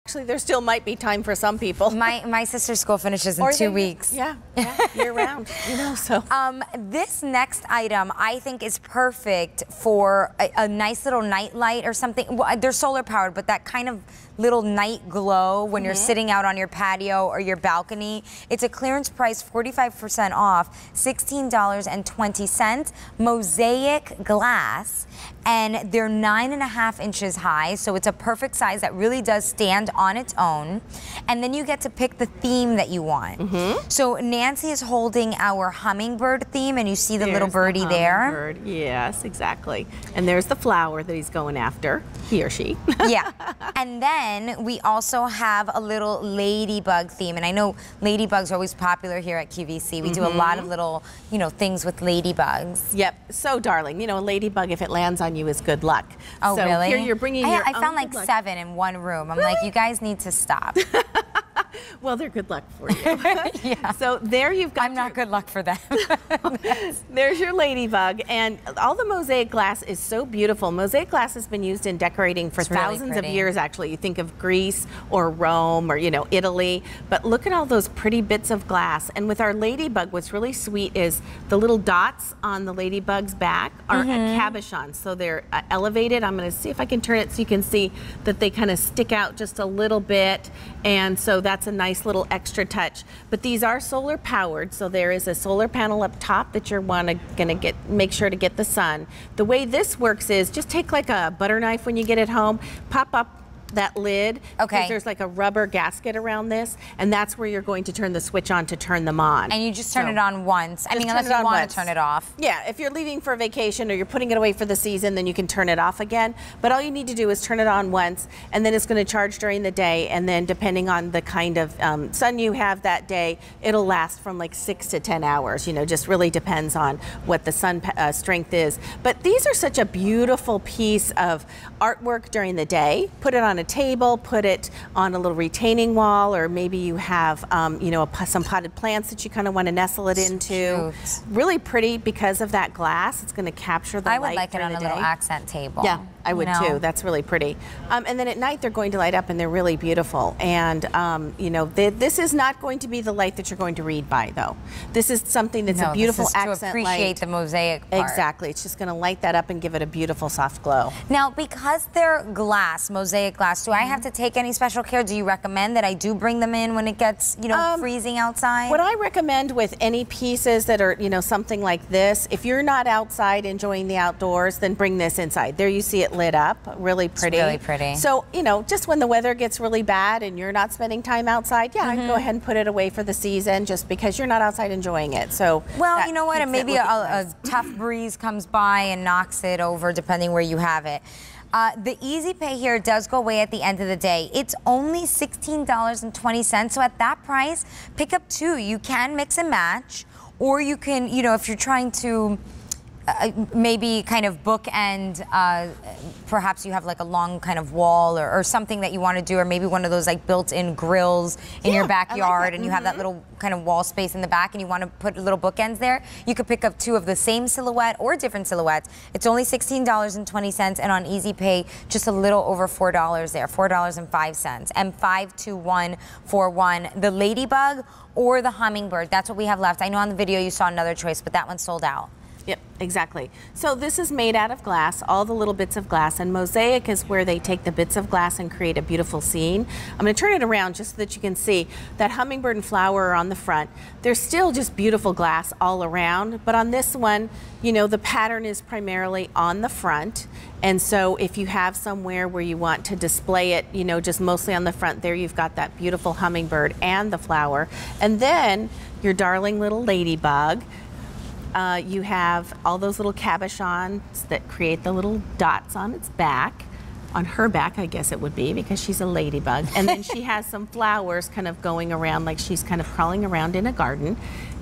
Actually, there still might be time for some people. My sister's school finishes in 2 weeks. Yeah, year round, you know, so. This next item I think is perfect for a nice little night light or something. Well, they're solar powered, but that kind of little night glow when you're sitting out on your patio or your balcony. It's a clearance price, 45% off, $16.20. Mosaic glass, and they're 9.5 inches high, so it's a perfect size that really does stand on its own. And then you get to pick the theme that you want. So Nancy is holding our hummingbird theme, and you see the little birdie there. Yes, exactly. And there's the flower that he's going after, he or she. Yeah. And then we also have a little ladybug theme, and I know ladybugs are always popular here at QVC. We do a lot of little, you know, things with ladybugs. Yep, so darling. You know, a ladybug, if it lands on you, is good luck. Oh, so really? Here you're bringing your I found like 7 in one room. I'm like, you guys need to stop. Well, they're good luck for you. Yeah. So there you've got. I'm not good luck for them. There's your ladybug, and all the mosaic glass is so beautiful. Mosaic glass has been used in decorating for thousands of years, actually. You think of Greece or Rome or, you know, Italy, but look at all those pretty bits of glass. And with our ladybug, what's really sweet is the little dots on the ladybug's back are cabochons, so they're elevated. I'm going to see if I can turn it so you can see that they kind of stick out just a little bit, and so that's a nice little extra touch. But these are solar powered, so there is a solar panel up top that you're gonna make sure to get the sun. The way this works is just take like a butter knife when you get it home, pop up that lid, because there's like a rubber gasket around this, and that's where you're going to turn the switch on to turn them on. And you just turn it on once. I mean, unless you want to turn it off. Yeah, if you're leaving for vacation or you're putting it away for the season, then you can turn it off again. But all you need to do is turn it on once, and then it's going to charge during the day, and then depending on the kind of sun you have that day, it'll last from like 6 to 10 hours. You know, just really depends on what the sun strength is. But these are such a beautiful piece of artwork during the day. Put it on a table, put it on a little retaining wall, or maybe you have you know, some potted plants that you kind of want to nestle it into. Really pretty because of that glass. It's going to capture the light. I would like it on a little accent table. Yeah, I would too. That's really pretty. And then at night they're going to light up, and they're really beautiful. And you know, this is not going to be the light that you're going to read by, though. This is something that's a beautiful accent to appreciate light. The mosaic part. Exactly. It's just going to light that up and give it a beautiful soft glow. Now, because they're glass, mosaic glass, do I have to take any special care? Do you recommend that I do bring them in when it gets, you know, freezing outside? What I recommend with any pieces that are, you know, something like this, if you're not outside enjoying the outdoors, then bring this inside. There you see it lit up, really pretty. It's really pretty. So, you know, just when the weather gets really bad and you're not spending time outside, yeah, I'd go ahead and put it away for the season just because you're not outside enjoying it. So, well, you know what, and maybe a tough breeze comes by and knocks it over depending where you have it. The Easy Pay here does go away at the end of the day. It's only $16.20, so at that price, pick up 2. You can mix and match, or you can, you know, if you're trying to maybe kind of bookend, perhaps you have like a long kind of wall or something that you want to do, or maybe one of those like built-in grills in your backyard, and you have that little kind of wall space in the back, and you want to put little bookends there. You could pick up 2 of the same silhouette or different silhouettes. It's only $16.20, and on Easy Pay, just a little over $4 there, $4.05. And 52141, the ladybug or the hummingbird. That's what we have left. I know on the video you saw another choice, but that one's sold out. Yep, exactly. So this is made out of glass, all the little bits of glass, and Mosaic is where they take the bits of glass and create a beautiful scene. I'm going to turn it around just so that you can see that hummingbird and flower are on the front. There's still just beautiful glass all around, but on this one, you know, the pattern is primarily on the front. And so if you have somewhere where you want to display it, you know, just mostly on the front, there you've got that beautiful hummingbird and the flower. And then your darling little ladybug. You have all those little cabochons that create the little dots on its back. On her back, I guess it would be, because she's a ladybug. And then she has some flowers kind of going around like she's kind of crawling around in a garden.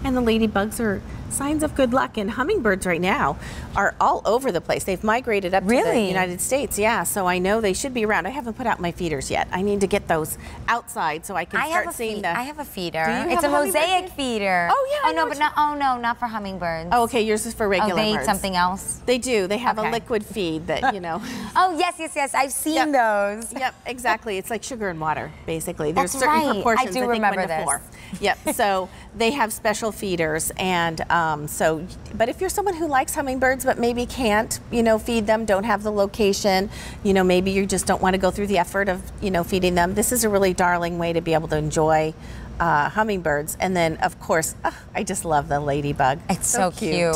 And the ladybugs are signs of good luck. And hummingbirds right now are all over the place. They've migrated up to the United States. Yeah, so I know they should be around. I haven't put out my feeders yet. I need to get those outside so I can start seeing the... I have a feeder. It's a mosaic feeder. Oh, yeah. Oh, no, but not for hummingbirds. Oh, okay, yours is for regular birds. They eat something else? They do. They have a liquid feed that, you know... Oh, yes. I've seen those. Yep, exactly. It's like sugar and water, basically. There's That's certain right. proportions. I do remember this. 1 to 4. Yep. So they have special feeders, and but if you're someone who likes hummingbirds but maybe can't, feed them, don't have the location, maybe you just don't want to go through the effort of, feeding them. This is a really darling way to be able to enjoy hummingbirds. And then, of course, I just love the ladybug. It's so cute.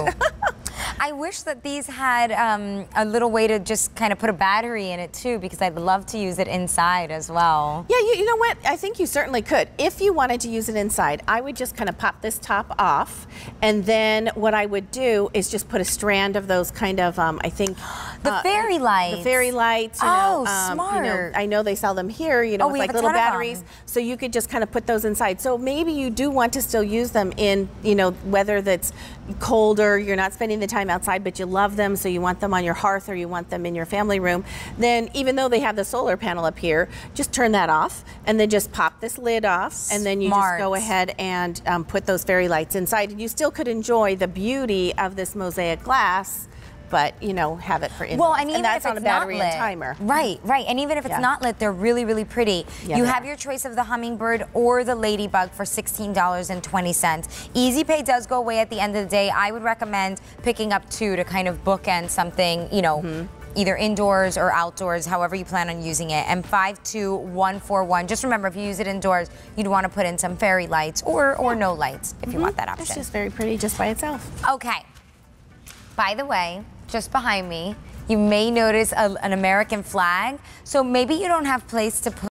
I wish that these had a little way to just kind of put a battery in it too, because I'd love to use it inside as well. Yeah, you know what? I think you certainly could. If you wanted to use it inside, I would just kind of pop this top off, and then what I would do is just put a strand of those kind of, I think... the fairy lights. The fairy lights. Smart. I know they sell them here, with like little batteries. So you could just kind of put those inside. So maybe you do want to still use them in, weather that's colder, you're not spending the time outside, but you love them, so you want them on your hearth or you want them in your family room. Then even though they have the solar panel up here, just turn that off and then just pop this lid off, and then you just go ahead and put those fairy lights inside. And you still could enjoy the beauty of this mosaic glass, but have it for indoors. Well, and even that's if it's on a battery not lit, and timer. Right. And even if it's not lit, they're really, really pretty. Yeah, you have your choice of the hummingbird or the ladybug for $16.20. Easy Pay does go away at the end of the day. I would recommend picking up 2 to kind of bookend something, either indoors or outdoors, however you plan on using it. And 52141. Just remember, if you use it indoors, you'd want to put in some fairy lights or no lights if you want that option. It's just very pretty just by itself. Okay. By the way, just behind me, you may notice an American flag. So maybe you don't have place to put